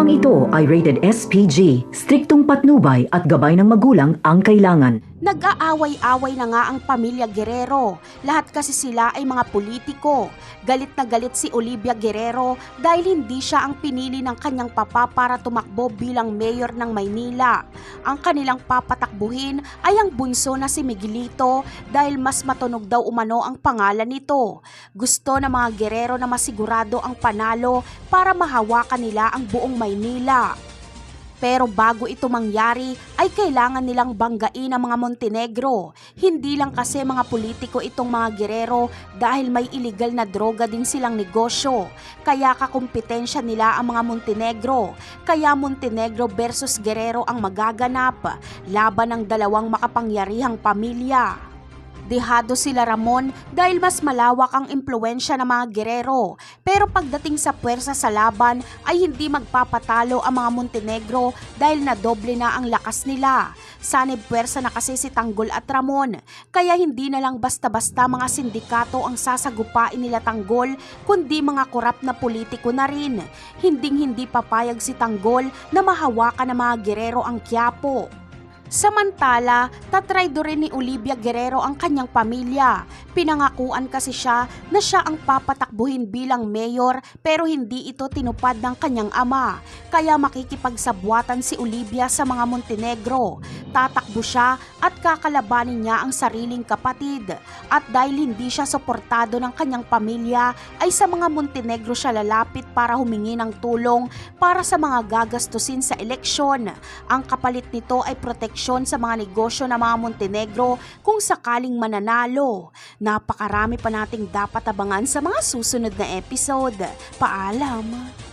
Programang ito ay rated SPG, striktong patnubay at gabay ng magulang ang kailangan. Nag-aaway-away na nga ang pamilya Guerrero. Lahat kasi sila ay mga politiko. Galit na galit si Olivia Guerrero dahil hindi siya ang pinili ng kanyang papa para tumakbo bilang mayor ng Maynila. Ang kanilang papatakbuhin ay ang bunso na si Miguelito dahil mas matunog daw umano ang pangalan nito. Gusto ng mga Guerrero na masigurado ang panalo para mahawakan nila ang buong Maynila. Pero bago ito mangyari ay kailangan nilang banggain ang mga Montenegro. Hindi lang kasi mga politiko itong mga Guerrero dahil may illegal na droga din silang negosyo. Kaya kakumpetensya nila ang mga Montenegro. Kaya Montenegro versus Guerrero ang magaganap laban ng dalawang makapangyarihang pamilya. Dehado sila Ramon dahil mas malawak ang impluensya ng mga Guerrero. Pero pagdating sa puwersa sa laban ay hindi magpapatalo ang mga Montenegro dahil nadoble na ang lakas nila. Sanib puwersa na kasi si Tanggol at Ramon. Kaya hindi na lang basta-basta mga sindikato ang sasagupain nila Tanggol kundi mga korap na politiko na rin. Hinding-hindi papayag si Tanggol na mahawakan ng mga Guerrero ang Quiapo. Samantala, tatraydo rin ni Olivia Guerrero ang kanyang pamilya. Pinangakuan kasi siya na siya ang papatakbuhin bilang mayor pero hindi ito tinupad ng kanyang ama. Kaya makikipagsabwatan si Olivia sa mga Montenegro. Tatakbo siya at kakalabanin niya ang sariling kapatid. At dahil hindi siya suportado ng kanyang pamilya, ay sa mga Montenegro siya lalapit para humingi ng tulong para sa mga gagastusin sa eleksyon. Ang kapalit nito ay proteksyon sa mga negosyo ng mga Montenegro kung sakaling mananalo. Napakarami pa nating dapat abangan sa mga susunod na episode. Paalam!